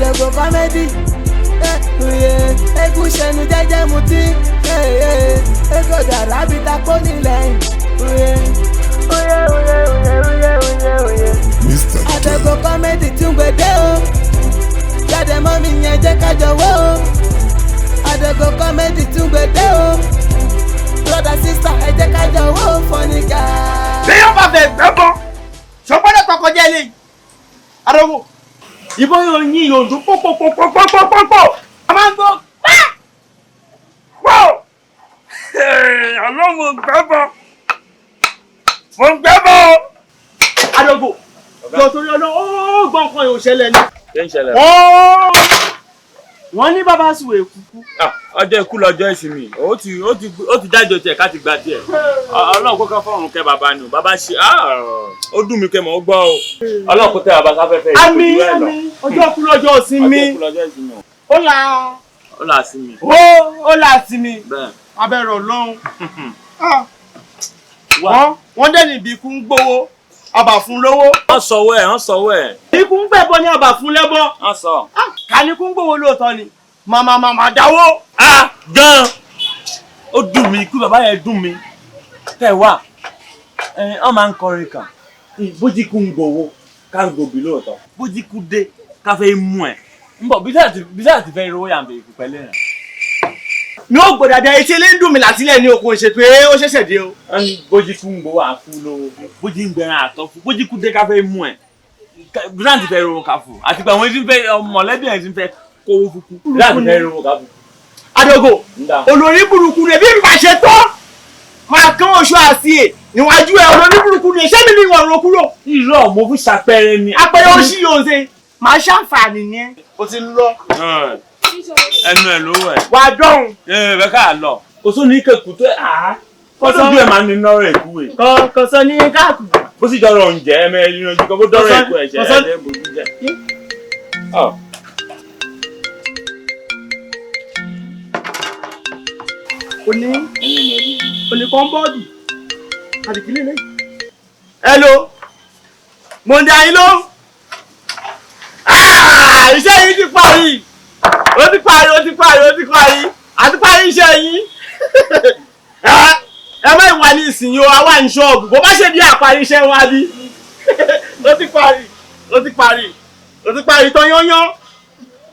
Adogo comedy. Egu ṣẹnu jẹ́jẹ́ mutí. Ego dàrá bí takó nílẹ̀. Adogo comedy tún gbèdé o. Jáde mọ́ mi yẹn jẹ́ ká jọ̀wọ́ o. Adogo comedy tún gbèdé o. Brother sister ẹ jẹ́ ká jọ̀wọ́ o fọ́nìkà. Bí yóò bá fẹ́ gbẹ́bọ̀, ṣọ́gbọ́dọ̀ tọkọ jẹ́ ilé. Adogo, ìbọn yóò yín yóò dún pọ́pọ́pọ́pọ́pọ́pọ́. A máa ń gbọ́ pá! Pọ́! Ọlọ́run mo gbẹ́bọ̀. Mo gbẹ́bọ̀. Adogo, jọ torí ọlọ́run ó gbọ́n kan yóò ṣẹlẹ̀ ni. Ṣé ń ṣẹlẹ̀? Wọ́n ní bàbá sùn èkúkú. Ọjọ́ ikú lọ́jọ́ ìsinmi. Ó ti jáde tiẹ̀ ká ti gba tiẹ̀. Ọlọ́run kó kán fọ́run kẹ́ bàbá nù. Bàbá ṣe ó dùn mí kẹ́ mọ̀ ó gbọ́ o. Ọlọ́run kó tẹ bàbá sáfẹ́fẹ́ yìí. Àmín àmín. Ọjọ́ ikú lọ́jọ́ ìsinmi. Ọjọ́ ikú lọ́jọ́ ìsinmi. Ó là sí mi. Ó là sí mi. Bẹ́ẹ̀. Abẹ́rẹ́ ọlọ́run. Wọ́n dẹ̀ níbi ikú ń gbowó. Ọba fún lówó. Wọ́n sọ̀wọ́ ẹ̀. Ikú ń gbẹ̀bọ ní ọba fún lẹ́bọ. Wọ́n sọ. Ká ní kú ń gbowó lóòótọ́ ni. Màmá dáwó. Gan. Ó dùn mí, ikú bàbá yẹn dùn mí. Tẹ̀ wá. Wọ́n máa ń kọrin kan. Bójíkú ń gbowó, ká ń gbòbí lóòótọ́. Bójíkú dé, ká fẹ́ mú ẹ̀. Ń bọ̀ bí sáà ti fẹ́ rówó yàǹbẹ̀ ìkú pẹ̀lẹ́ rẹ̀. Ní ó gbọ́dọ̀ iṣẹ́ lé ń dùn mí látílẹ̀ ní okun ṣe pé ó ṣẹ̀ṣẹ̀ dé o. Bójíkú ń gbowó àfún lówó. Bójí ń gbẹran àtọ́ fún. Bójíkú dé ká fẹ́ mú ẹ̀. Bí sáà ti fẹ́ rówó ká fún. Àti pé àwọn ẹni tí ń fẹ́ mọ̀lẹ́bí ẹ̀ ti ń fẹ́ kówó fúkú. Bí sáà ti fẹ́ rówó ká fún. Adogo, olórí burúkú rẹ̀ bí n bá ṣe tán. Máa kán oṣù àṣìyè níwájú ẹ̀ olórí burúkú rẹ̀ ṣé mi ní ìwọ̀n ro kúrò. Irọ́ mo fi ṣàpẹẹrẹ ni. Àpẹẹrẹ oṣù yóò ṣe. Màá ṣàǹfààní yẹn. O ti lọ. Ẹnu ẹ̀ ló wẹ̀. Wà á dọ̀hùn. Bẹ́ẹ̀ ká lọ. Kò sóò ní kẹ̀kú tó kọ́sọ́ bí ẹ̀ máa ń ní nọ́rọ̀ ẹ̀kú wẹ̀. Kò sọ ní káàkù. Bó sì jọrọ oúnjẹ ẹ̀mẹ́rin ojú kan bó dọ́rọ̀ ẹ̀kú ẹ̀ṣẹ̀ ẹ̀dẹ́gbòjú jẹ. Oní kọ́ńbọ́ọ̀dù. Àdìkílẹ̀ lẹ́yìn. Hello. Mo ń dá yín ló. Iṣẹ́ yìí ti parí. Ó ti parí. Àti parí iṣẹ́ yín. Ẹ má ìwà ní ìsìn yóò wá ní ṣọ́ọ̀bù. Bó bá ṣe bí àparí iṣẹ́ wa bí. Ó ti parí tán yányán.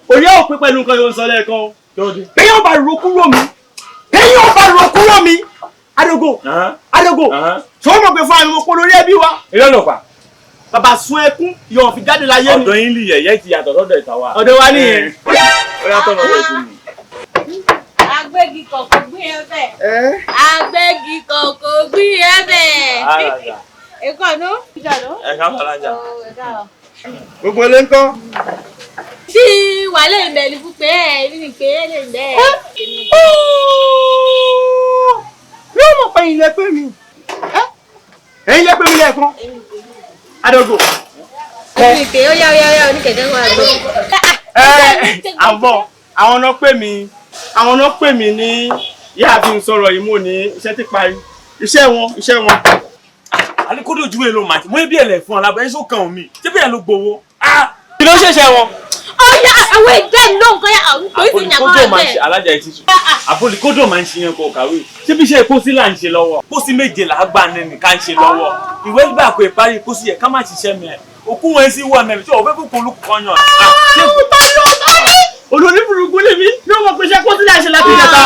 Orí ẹ̀ ò pé pẹ̀lú nǹkan yóò sọ lẹ́ẹ̀kan. Péyàn bá ro kúrò mi. Adogo. Ṣé o mọ̀ pé fún àwọn ọmọ olórí ẹbí wa? Irọ́ ló pa. Bàbá sun ẹkún yóò fi jáde láyé ni. Ọ̀dọ̀ yín lì yẹ̀yẹ́ ti yàtọ̀ lọ́dọ̀ ìta wa. Ọ̀dọ̀ wa nìyẹn. Ó yàtọ̀ lọ́dọ̀ ìta mi. Agbégi kọ̀kọ̀ gbé ẹbẹ̀. Agbégi kọ̀kọ̀ gbé ẹbẹ̀. Ẹ̀kọ́nú. Ẹ̀ka fàlájà. Gbogbo ilé ń kọ́. Tí wà lè bẹ̀ ní fún pé ẹ̀ ní pé ẹ̀ lè bẹ̀. Yóò mọ̀ pé ilé pé mi. Ẹ̀yin lé pé mi lẹ́ẹ̀kan. Adogo. Ní pé ó yá oníkẹ̀kẹ́ wà gbé. Àbọ̀ àwọn náà pè mí ní yáà fi ń sọ̀rọ̀ yìí mò ní iṣẹ́ ti parí. Iṣẹ́ wọn. Alikódò ojú èlò màtí mo bí ẹ̀lẹ̀ fún ọ̀làbọ̀ ẹ̀ sọ́kàn mi. Ṣé bí ẹ̀ ló gbowó? Kí ló ṣẹ̀ṣẹ̀ wọn? Ọ̀yá àwọn ìgbẹ́ mi ló ń kọ́ yá àwọn ìpò ìsìn ìyàwó rẹ̀. Alájà ẹ̀ ti sùn. Àpòlìkódò máa ń ṣe yẹn kó kàwé. Ṣé bí iṣẹ́ pósí là ń ṣe lọ́wọ́? Pósí méje là á gbà nẹ́ni ká ń ṣe lọ́wọ́. Ìwé gbà pé parí pósí yẹ ká má ṣiṣẹ́ mi ẹ̀. Òkú wọn sí wọ̀ mẹ́rin tí ò fẹ́ kó polúkú kan yàn. Olórí burúkú lèmi ní ọmọ pé iṣẹ́ pósí là ń ṣe láti ìjẹta.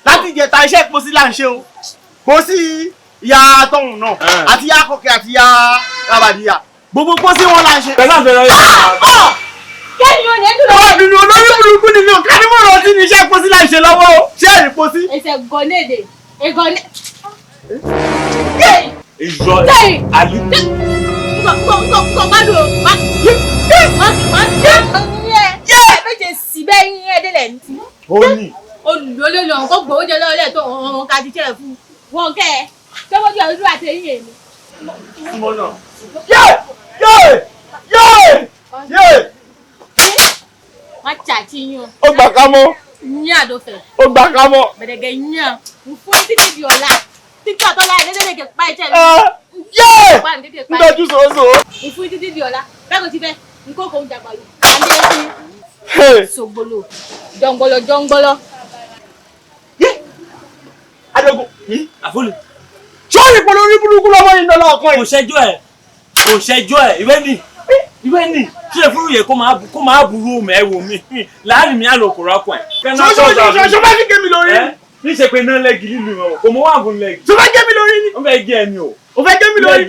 Láti ìjẹta iṣẹ́ pósí là ń ṣe o. Pósí ìyá tọ̀hún náà àti ìyá akọkẹ́ àti ìyá rabadíyà. Gbogbo pósí wọn là ń ṣe. Pẹ̀lú àfẹ́rẹ́ yẹn. Kẹ́ni o ní ẹ̀dùn lọ́wọ́. Ọ̀dùnú olórí burúkú ni mi ò ká ní mọ̀ lọ sí ní iṣẹ́ pósí là ń ṣe lọ́wọ́ o. Ṣé ẹ̀rí pósí? Ẹsẹ̀ gọ̀nẹ́dẹ̀. Egọ̀nẹ́. Ìjọ àlù. Kọ̀ gbádùn o. Méje sí bẹ́ẹ̀ yín ẹ̀dẹ́lẹ̀ ní ti. Ó ní. Olùdólórí ọ̀hún kó gbòó jẹ lọ́lẹ̀ tó ọ̀hún ká ti tẹ̀ fún wọn kẹ́ ẹ. Tọ́wọ́ jẹ́ ojú àti eyín èmi. Mo náà. Wọ́n ṣàtì yín o. Ó gbà ká mọ́. Yín àdófẹ̀. Ó gbà ká mọ́. Bẹ̀rẹ̀gẹ̀ yín à. Ń fún títí di ọ̀la. Títí ọ̀tọ́lá ẹ̀ dédé lè pa ẹ̀jẹ̀ mi. Ń dojú sòóso. Ń fún títí di ọ̀la. Bẹ́ẹ̀ kò ti fẹ́. N kò kò ń dàgbà lò. Hey. Sogbolo. Jongbolo. Adogo. Àfọlù. Sọ́ọ̀rì pẹ̀lú orí burúkú lọ́wọ́ yìí lọ́la ọkàn Kò ṣẹjọ́ ẹ̀. Ìwé ni. Ṣé fúru yẹ kó máa burú mẹ́wò mi. Láàrin mi àlòkù rọ́pọ̀ ẹ̀. Ṣọ́ bá gé mi lórí. Ní ṣe pé náà lẹ́gì lílu ìwọ̀n. Kò mọ wà fún lẹ́gì. Ṣọ́ bá gé mi lórí ni. Ó fẹ́ gé ẹni o. Ó fẹ́ gé mi lórí.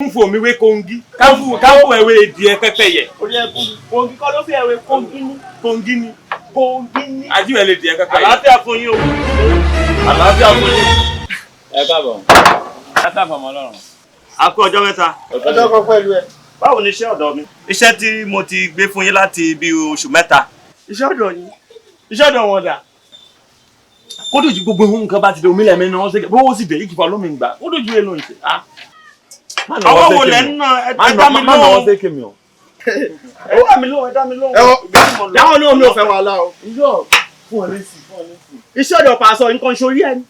Ń fò mí wé kóńgí. Káfù ẹ̀wé ìdíẹ̀ pẹ́pẹ́yẹ. Orí ẹkú kóńgí kọ́ ló fi ẹ̀wé kóńgí ní. Kóńgí ni. Kóńgí ní. Àjíwẹ̀ lè díẹ̀ pẹ́pẹ́yẹ. Àlàáfíà fún yín o. Àlàáfíà fún yín. Ẹ káàbọ̀. Látàfọ̀ mọ́ lọ́rùn. A kú ọjọ́ mẹ́ta. Ọjọ́ kan pẹ̀lú ẹ. Báwo ni iṣẹ́ ọ̀dọ̀ mi? Iṣẹ́ tí mo ti gbé fún yín láti bí oṣù mẹ́ta. Iṣẹ́ ọ̀dọ̀ yín. Iṣẹ́ ọ̀dọ̀ wọn dà. Kó dojú gbogbo nǹkan bá ti dé omílẹ̀ mẹ́rin wọ́n ṣe bó wọ́n sì dé ìkìfà lómi gbà. Kó dojú èlò ń ṣe. Ọwọ́ wo lẹ́ ń ná ẹ̀dá mi lóhùn. Má náwó sé kémi o. Ẹ̀dá mi lóhùn, ẹ̀dá mi lóhùn. Dáwọn náà mi ò fẹ́ wà lá o. Fún ọ lésì. Iṣẹ́ ọ̀dọ̀ pàṣọ nǹkan ṣorí ẹni.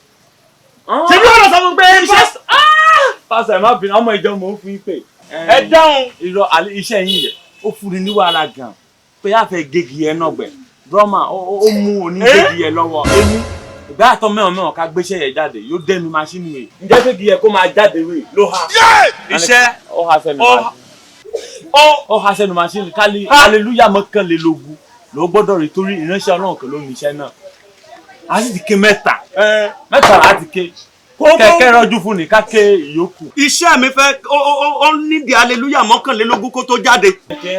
Ṣé bí wọ́n lọ sọ fún pé iṣẹ́. Pásọ̀ ẹ̀ má bínú ọmọ ìjọ mò ń fi pè. Ẹ dáhùn. Irọ́ iṣẹ́ yín yẹ ó fúnni ní wàhálà gan pé a fẹ́ gégi ẹ náà gbẹ drama ó mú onígégi ẹ lọ́wọ́ èmi ìgbà àtọ́ mẹ́wọ̀n ká gbéṣẹ́ yẹ jáde yóò dẹnu maṣíìnì rẹ̀ ǹjẹ́ gégi yẹ kó máa jáde rẹ̀ ló ha. Iṣẹ́ ó ha sẹ́nu maṣíìnì kálí hallelujah mọ́kànlélógún ló gbọ́dọ̀ rí torí ìránṣẹ́ Ọlọ́run kan ló ní iṣẹ́ náà a sì ti ké mẹ́ta láti ké kẹ̀kẹ́ rọ́jú fún ní káké ìyókù. Iṣẹ́ mi fẹ́ ó nídìí hallelujah mọ́kànlélógún kó tó jáde.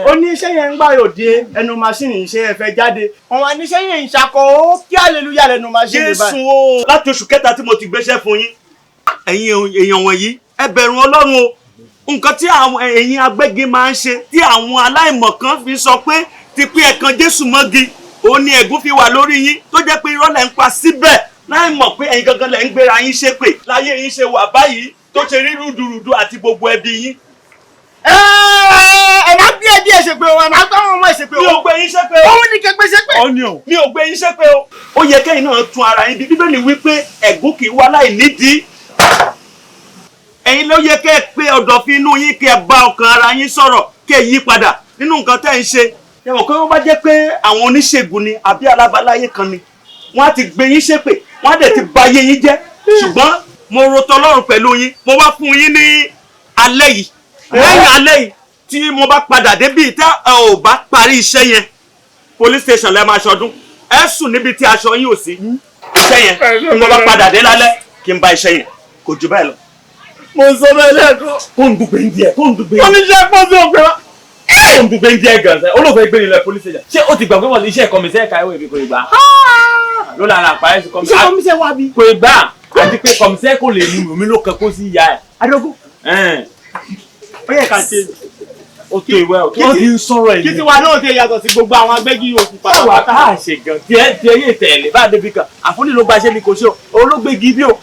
Ó ní iṣẹ́ yẹn ń gbà yóò dé ẹnu maṣíìnì iṣẹ́ yẹn fẹ́ jáde. Àwọn aníṣẹ́ yẹn ń ṣakọ ó kí hallelujah lẹ́nu maṣíìnì báyìí. Jésù o láti oṣù kẹta tí mo ti gbéṣẹ́ fún yín ẹ̀yin èèyàn wọ̀nyí ẹ bẹ̀rù Ọlọ́run o nǹkan tí àwọn ẹ̀yin agbẹ́gi máa ń ṣe tí àwọn aláìmọ̀kan fi sọ pé ti pín ẹ̀kan Jésù mọ́gi òun ni ẹ̀gún fi wà lórí yín tó jẹ́ pé irọ́ lẹ̀ ń pa síbẹ̀ láì mọ̀ pé ẹ̀yin gangan lẹ̀ ń gbéra yín ṣépè láyé yín ṣe wà báyìí tó ṣe rí rúdurùdu àti gbogbo ẹbí yín. Ẹ má bí ẹbí ẹ ṣe pé o, ẹ má gbọ́ ọmọ ẹ ṣe pé o. Mi ò gbé yín ṣépè o. Òun ní kẹgbẹ́ ṣépè. Mi ò gbé yín ṣépè o. Ó yẹ kẹ́yìn náà tún ara yín bí Bíbélì wí pé ẹ̀gún kì í wá láì nídìí. Ẹ̀yin ló yẹ kẹ́ ẹ pé ọ̀dọ̀fín inú yín kẹ́ ẹ bá ọkàn ara yín sọ̀rọ̀ kẹ́ ẹ yí padà nínú nǹkan tẹ́ ẹ ń ṣe. Ẹ mọ̀ pé wọ́n bá jẹ́ pé àwọn oníṣègùn ni àbí alábàáláyé kan ni wọ́n á ti gbé yín ṣépè wọ́n á dẹ̀ ti ba ayé yín jẹ́ ṣùgbọ́n mo ro tọlọ́run pẹ̀lú yín mo wá fún yín ní alẹ́ yìí lẹ́yìn alẹ́ yìí tí mo bá padà débí tí ẹ ò bá parí iṣẹ́ yẹn police station lẹ́ máa ṣọdún ẹ sùn níbi tí aṣọ yín ò sí iṣẹ́ yẹn tí mo bá padà dé lálẹ́ kí n ba iṣẹ́ yẹn kò jù bẹ́ẹ̀ lọ. Mo sọ bẹ́ẹ̀ lẹ́ẹ̀kan. Kó ń dùgbẹ́ ń díẹ̀ Wọ́n ní iṣẹ́ pọ̀ sí òpin wa. Kó ń dùgbẹ́ ń díẹ̀ gan-an olóògbé gbé nílẹ̀ police station ṣé ó ti gbà pé wọ́n lè iṣẹ́ kọ̀mísẹ́ ẹ̀ka ìwé mi kò ì gbà ló lára àpáyé sí kọ̀mísẹ́. Iṣẹ́ kọ̀mísẹ́ wá bí. Kò ì gbà àti pé kọ̀mísẹ́ kò lè mú mi ló kẹ́kọ̀ọ́ sí ìyá ẹ̀. Adogo. Ó yẹ ká ṣe. Ó tó ìwé ọ̀ kí wọ́n ti ń sọ̀rọ̀ ẹ̀ Kí ti wa náà ti yàtọ̀ sí gbogbo àwọn agbẹ́gi yòókù báwa pátápátá. ká ṣe gan tiẹ̀ yé tẹ̀lé bá débi kan àfúnni ló gbaṣẹ́ mi kò ṣe o olóògbégi bí o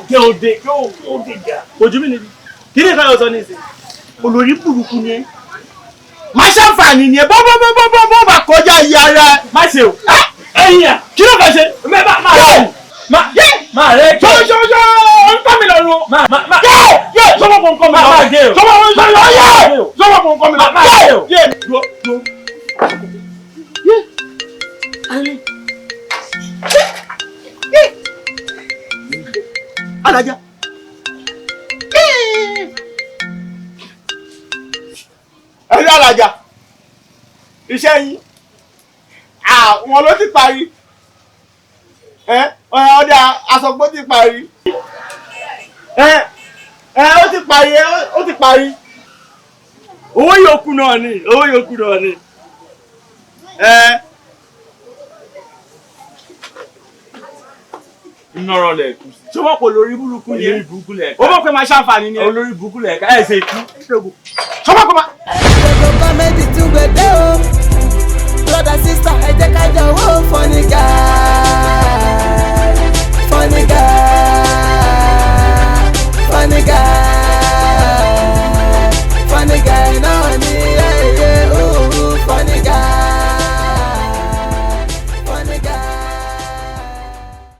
kí o dé jà. Ojú mi nìyí. Kí ni ìkànnì ọ̀sán ní ìsìn? Olórí burúkú ni ẹ́. Má ṣàǹfààní ni ẹ bọ́ bá kọjá iye ara ẹ. Má ṣe o ẹ̀yìn à Kí ló fẹ́ ṣe? máa rẹ̀ kí Ṣọ́ ń tọ́ mi lọ́rùn. Sọ́wọ́ kò ń kọ́ mi lọ́rùn. máa gé o Sọ́wọ́ kò ń kọ́ mi lọ́rùn. Sọ́wọ́ kò ń kọ́ mi lọ́rùn. máa gé o. Alájà. Ẹ̀rí alájà. Iṣẹ́ yín. Àwọn ló ti parí. Ọ̀dà àsọ̀gbó ti parí. Ó ti parí. Owó yòókù náà ni. Nọ̀rọ̀ lẹ̀ kù sí. Ṣé wọ́n kò lórí burúkú ni? Olórí burúkú lẹ̀ Ó mọ̀ pé máa ṣàǹfààní ni ẹ. olórí burúkú lẹ̀ ká ẹ̀ ṣe kú. Ṣọ́mọ́ kọ́ máa. Adogo comedy tún gbèdé o. Brother sister ẹ jẹ́ ká jọ wò funny guy.